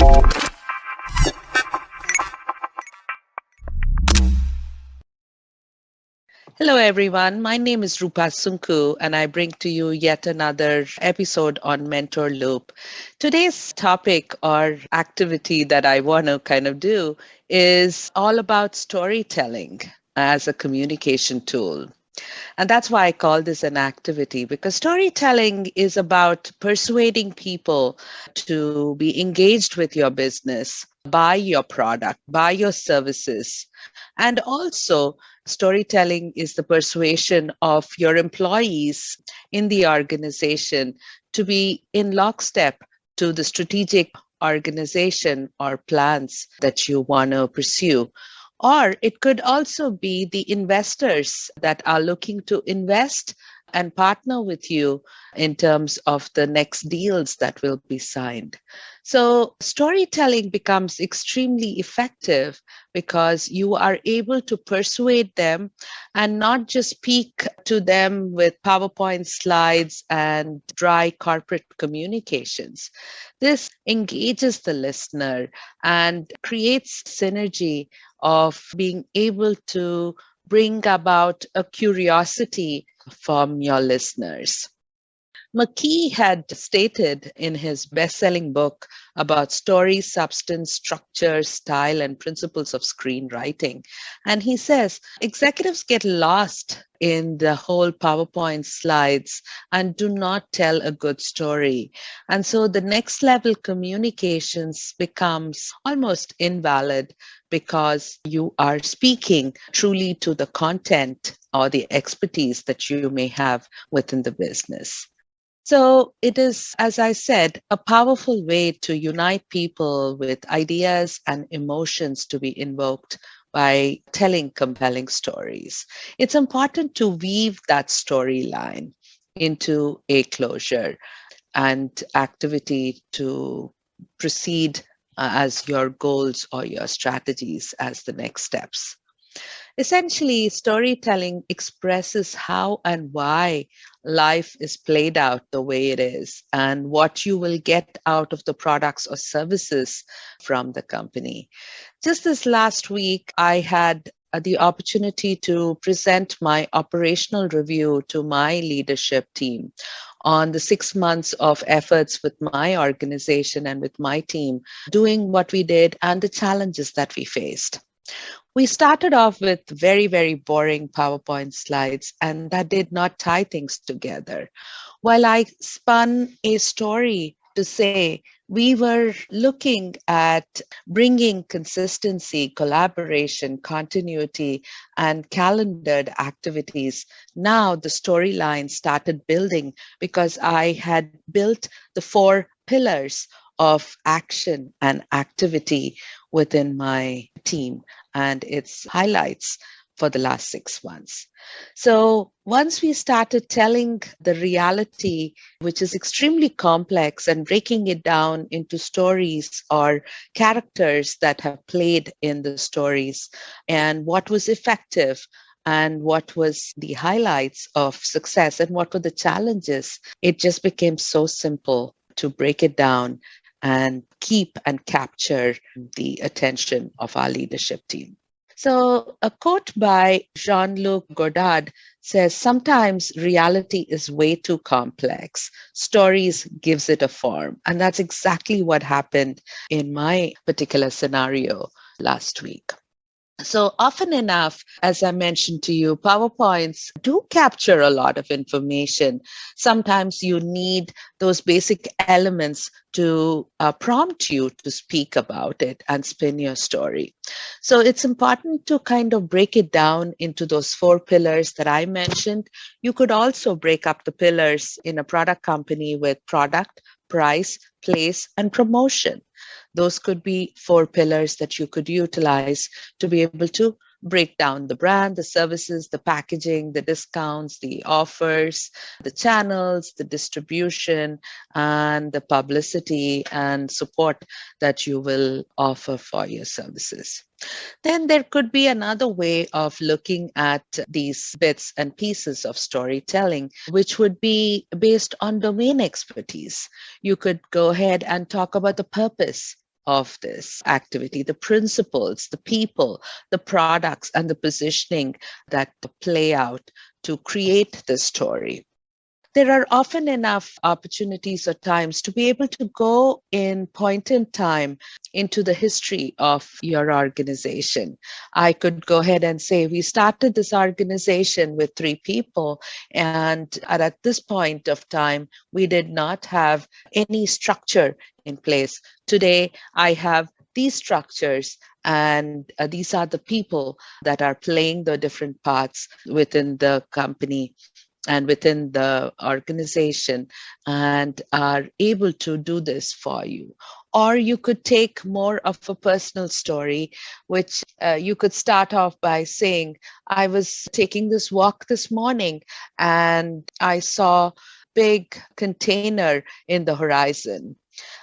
Hello, everyone. My name is Roopa Sunku, and I bring to you yet another episode on Mentor Loop. Today's topic or activity that I want to kind of do is all about storytelling as a communication tool. And that's why I call this an activity, because storytelling is about persuading people to be engaged with your business, buy your product, buy your services. And also, storytelling is the persuasion of your employees in the organization to be in lockstep to the strategic organization or plans that you want to pursue. Or it could also be the investors that are looking to invest and partner with you in terms of the next deals that will be signed. So, storytelling becomes extremely effective because you are able to persuade them and not just speak to them with PowerPoint slides and dry corporate communications. This engages the listener and creates synergy of being able to bring about a curiosity from your listeners. McKee had stated in his best selling book about story, substance, structure, style, and principles of screenwriting. And he says executives get lost in the whole PowerPoint slides and do not tell a good story. And so the next level communications becomes almost invalid because you are speaking truly to the content or the expertise that you may have within the business. So it is, as I said, a powerful way to unite people with ideas and emotions to be invoked by telling compelling stories. It's important to weave that storyline into a closure and activity to proceed as your goals or your strategies as the next steps. Essentially, storytelling expresses how and why life is played out the way it is and what you will get out of the products or services from the company. Just this last week, I had the opportunity to present my operational review to my leadership team on the 6 months of efforts with my organization and with my team, doing what we did and the challenges that we faced. We started off with very, very boring PowerPoint slides, and that did not tie things together. While I spun a story to say we were looking at bringing consistency, collaboration, continuity, and calendared activities, now the storyline started building because I had built the 4 pillars of action and activity within my team and its highlights for the last 6 months. So once we started telling the reality, which is extremely complex, and breaking it down into stories or characters that have played in the stories, and what was effective and what was the highlights of success and what were the challenges, it just became so simple to break it down and keep and capture the attention of our leadership team. So, a quote by Jean Luc Godard says, sometimes reality is way too complex. Stories gives it a form. And that's exactly what happened in my particular scenario last week. So often enough, as I mentioned to you, PowerPoints do capture a lot of information. Sometimes you need those basic elements to prompt you to speak about it and spin your story. So it's important to kind of break it down into those 4 pillars that I mentioned. You could also break up the pillars in a product company with product, price, place, and promotion. Those could be 4 pillars that you could utilize to be able to break down the brand, the services, the packaging, the discounts, the offers, the channels, the distribution, and the publicity and support that you will offer for your services. Then there could be another way of looking at these bits and pieces of storytelling, which would be based on domain expertise. You could go ahead and talk about the purpose of this activity, the principles, the people, the products, and the positioning that play out to create the story. There are often enough opportunities or times to be able to go in point in time into the history of your organization. I could go ahead and say we started this organization with 3 people, and at this point of time, we did not have any structure in place. Today, I have these structures, and these are the people that are playing the different parts within the company and within the organization and are able to do this for you. Or you could take more of a personal story, which you could start off by saying, I was taking this walk this morning and I saw big container in the horizon.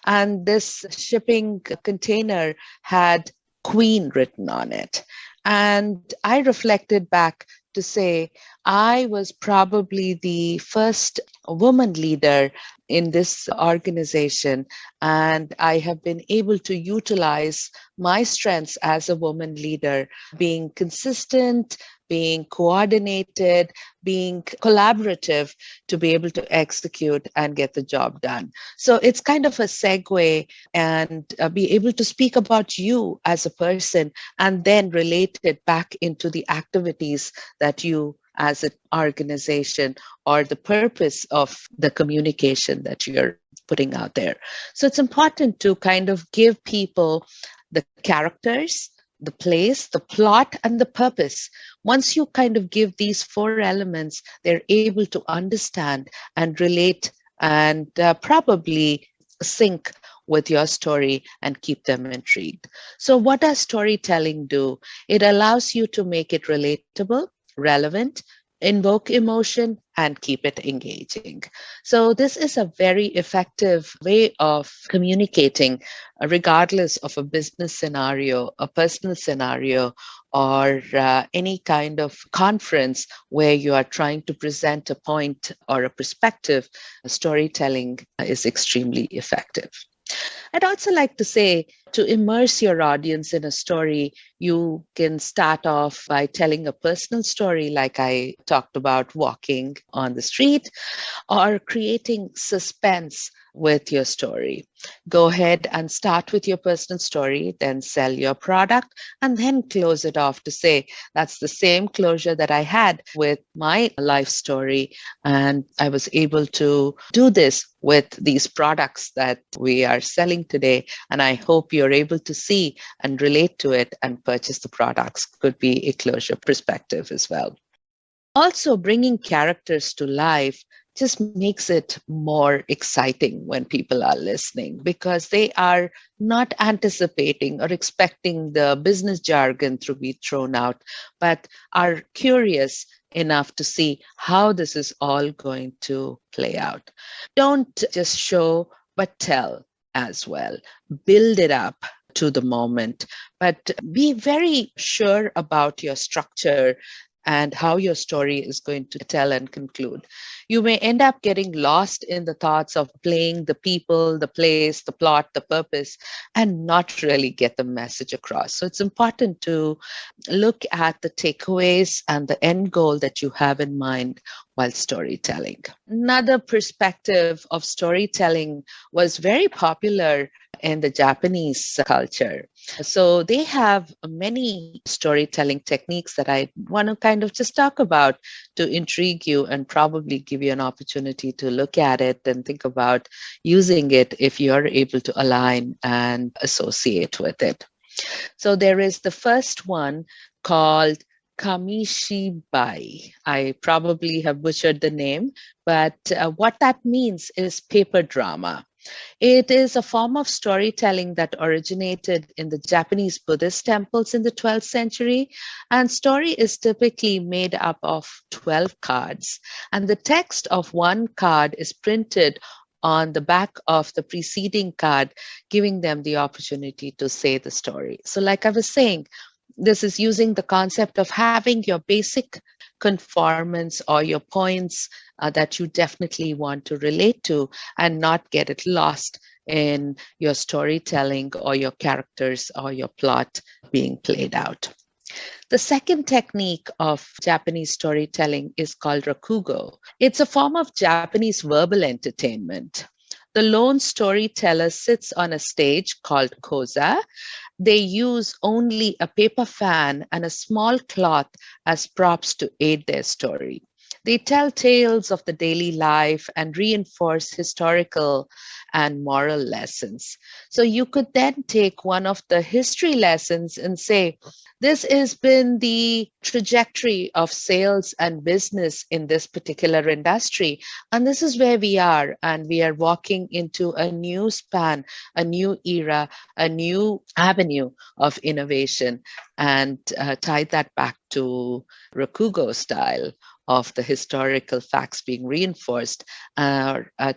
And this shipping container had Queen written on it. And I reflected back to say, I was probably the first woman leader in this organization, and I have been able to utilize my strengths as a woman leader, being consistent, being coordinated, being collaborative to be able to execute and get the job done. So it's kind of a segue and be able to speak about you as a person and then relate it back into the activities that you as an organization or the purpose of the communication that you're putting out there. So it's important to kind of give people the characters, the place, the plot, and the purpose. Once you kind of give these 4 elements, they're able to understand and relate and probably sync with your story and keep them intrigued. So what does storytelling do? It allows you to make it relatable, relevant, invoke emotion, and keep it engaging. So this is a very effective way of communicating, regardless of a business scenario, a personal scenario, or any kind of conference where you are trying to present a point or a perspective. Storytelling is extremely effective. I'd also like to say, to immerse your audience in a story, you can start off by telling a personal story, like I talked about walking on the street, or creating suspense with your story. Go ahead and start with your personal story, then sell your product, and then close it off to say, that's the same closure that I had with my life story. And I was able to do this with these products that we are selling today. And I hope you're able to see and relate to it and purchase the products. Could be a closure perspective as well. Also, bringing characters to life just makes it more exciting when people are listening, because they are not anticipating or expecting the business jargon to be thrown out, but are curious enough to see how this is all going to play out. Don't just show, but tell as well. Build it up to the moment, but be very sure about your structure and how your story is going to tell and conclude. You may end up getting lost in the thoughts of playing the people, the place, the plot, the purpose, and not really get the message across. So it's important to look at the takeaways and the end goal that you have in mind while storytelling. Another perspective of storytelling was very popular in the Japanese culture. So they have many storytelling techniques that I want to kind of just talk about to intrigue you and probably give you an opportunity to look at it and think about using it if you're able to align and associate with it. So there is the first one called Kamishibai. I probably have butchered the name, but what that means is paper drama. It is a form of storytelling that originated in the Japanese Buddhist temples in the 12th century. And story is typically made up of 12 cards. And the text of one card is printed on the back of the preceding card, giving them the opportunity to say the story. So like I was saying, this is using the concept of having your basic conformance or your points that you definitely want to relate to and not get it lost in your storytelling or your characters or your plot being played out. The second technique of Japanese storytelling is called Rakugo. It's a form of Japanese verbal entertainment. The lone storyteller sits on a stage called koza. They use only a paper fan and a small cloth as props to aid their story. They tell tales of the daily life and reinforce historical and moral lessons. So you could then take one of the history lessons and say, this has been the trajectory of sales and business in this particular industry. And this is where we are. And we are walking into a new span, a new era, a new avenue of innovation, and tie that back to Rakugo style of the historical facts being reinforced,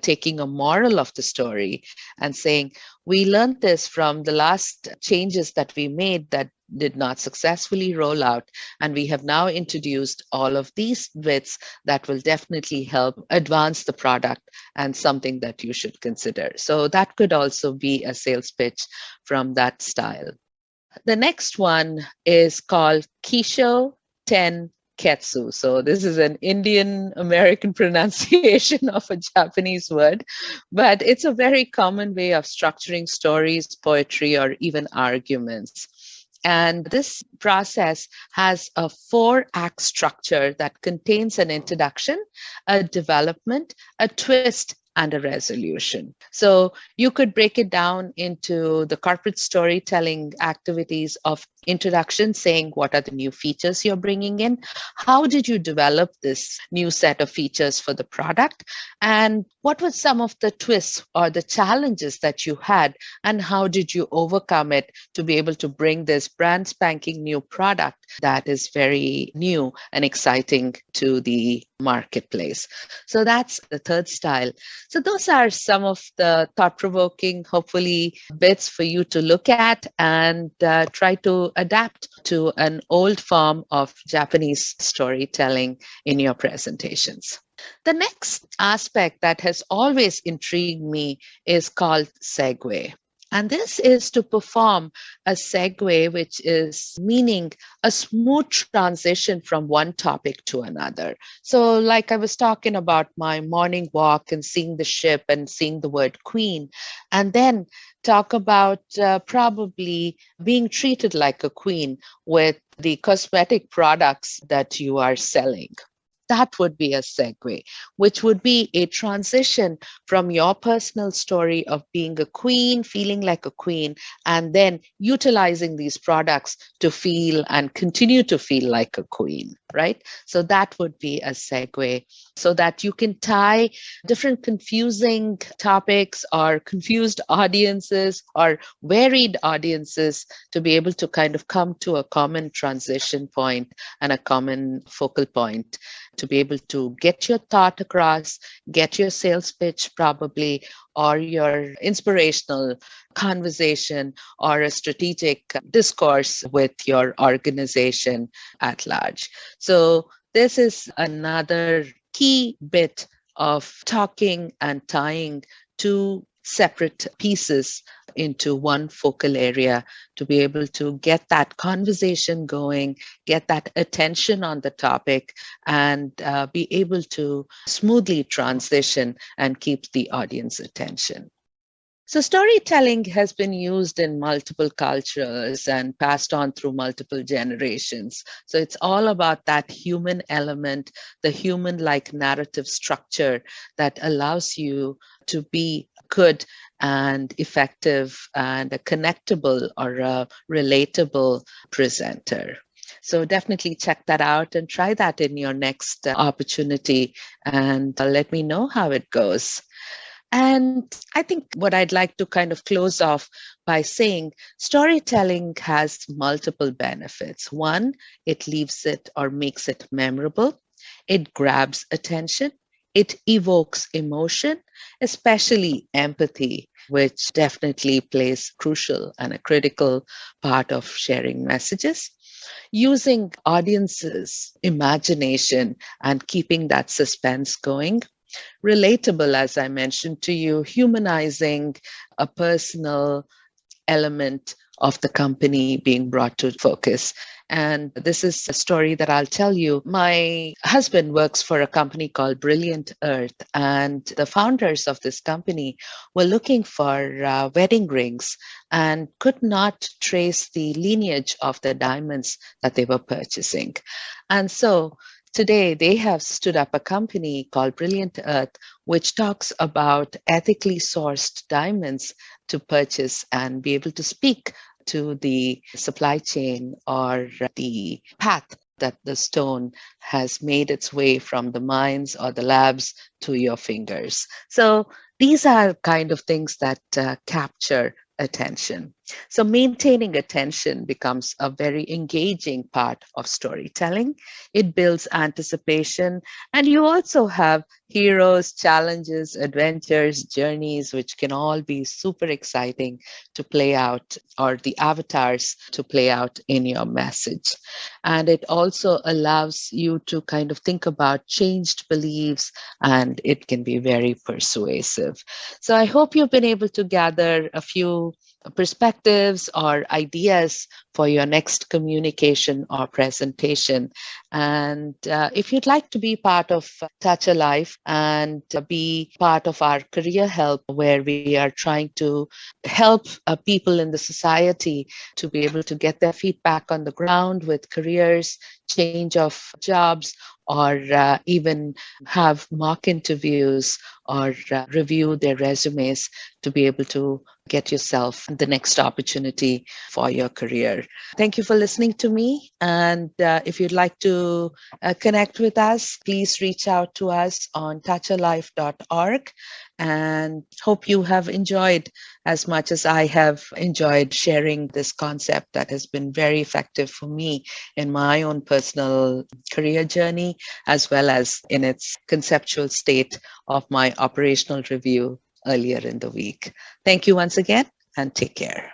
taking a moral of the story and saying, we learned this from the last changes that we made that did not successfully roll out. And we have now introduced all of these bits that will definitely help advance the product and something that you should consider. So that could also be a sales pitch from that style. The next one is called Kisho Ten Ketsu. So this is an Indian American pronunciation of a Japanese word, but it's a very common way of structuring stories, poetry, or even arguments. And this process has a 4-act structure that contains an introduction, a development, a twist, and a resolution. So you could break it down into the corporate storytelling activities of introduction, saying what are the new features you're bringing in, how did you develop this new set of features for the product, and what were some of the twists or the challenges that you had, and how did you overcome it to be able to bring this brand spanking new product that is very new and exciting to the marketplace. So that's the third style. So those are some of the thought-provoking, hopefully, bits for you to look at and try to adapt to an old form of Japanese storytelling in your presentations. The next aspect that has always intrigued me is called segue. And this is to perform a segue, which is meaning a smooth transition from one topic to another. So like I was talking about my morning walk and seeing the ship and seeing the word queen, and then talk about probably being treated like a queen with the cosmetic products that you are selling. That would be a segue, which would be a transition from your personal story of being a queen, feeling like a queen, and then utilizing these products to feel and continue to feel like a queen, right? So that would be a segue so that you can tie different confusing topics or confused audiences or varied audiences to be able to kind of come to a common transition point and a common focal point to be able to get your thought across, get your sales pitch probably, or your inspirational conversation or a strategic discourse with your organization at large. So this is another key bit of talking and tying two separate pieces into one focal area to be able to get that conversation going, get that attention on the topic, and be able to smoothly transition and keep the audience attention. So storytelling has been used in multiple cultures and passed on through multiple generations. So it's all about that human element, the human-like narrative structure that allows you to be good and effective and a connectable or a relatable presenter. So definitely check that out and try that in your next opportunity and let me know how it goes. And I think what I'd like to kind of close off by saying storytelling has multiple benefits. One, it leaves it or makes it memorable. It grabs attention. It evokes emotion, especially empathy, which definitely plays crucial and a critical part of sharing messages. Using audiences' imagination and keeping that suspense going. relatable, as I mentioned to you, humanizing a personal element of the company being brought to focus. And this is a story that I'll tell you. My husband works for a company called Brilliant Earth, and the founders of this company were looking for wedding rings and could not trace the lineage of the diamonds that they were purchasing. And so today they have stood up a company called Brilliant Earth, which talks about ethically sourced diamonds to purchase and be able to speak to the supply chain or the path that the stone has made its way from the mines or the labs to your fingers. So these are kind of things that capture attention. So maintaining attention becomes a very engaging part of storytelling. It builds anticipation, and you also have heroes, challenges, adventures, journeys, which can all be super exciting to play out, or the avatars to play out in your message. And it also allows you to kind of think about changed beliefs, and it can be very persuasive. So I hope you've been able to gather a few perspectives or ideas for your next communication or presentation. And if you'd like to be part of Touch a Life and be part of our career help, where we are trying to help people in the society to be able to get their feet back on the ground with careers, change of jobs, or even have mock interviews or review their resumes to be able to get yourself the next opportunity for your career. Thank you for listening to me. And if you'd like to connect with us, please reach out to us on touchalife.org. And hope you have enjoyed as much as I have enjoyed sharing this concept that has been very effective for me in my own personal career journey, as well as in its conceptual state of my operational review earlier in the week. Thank you once again, and take care.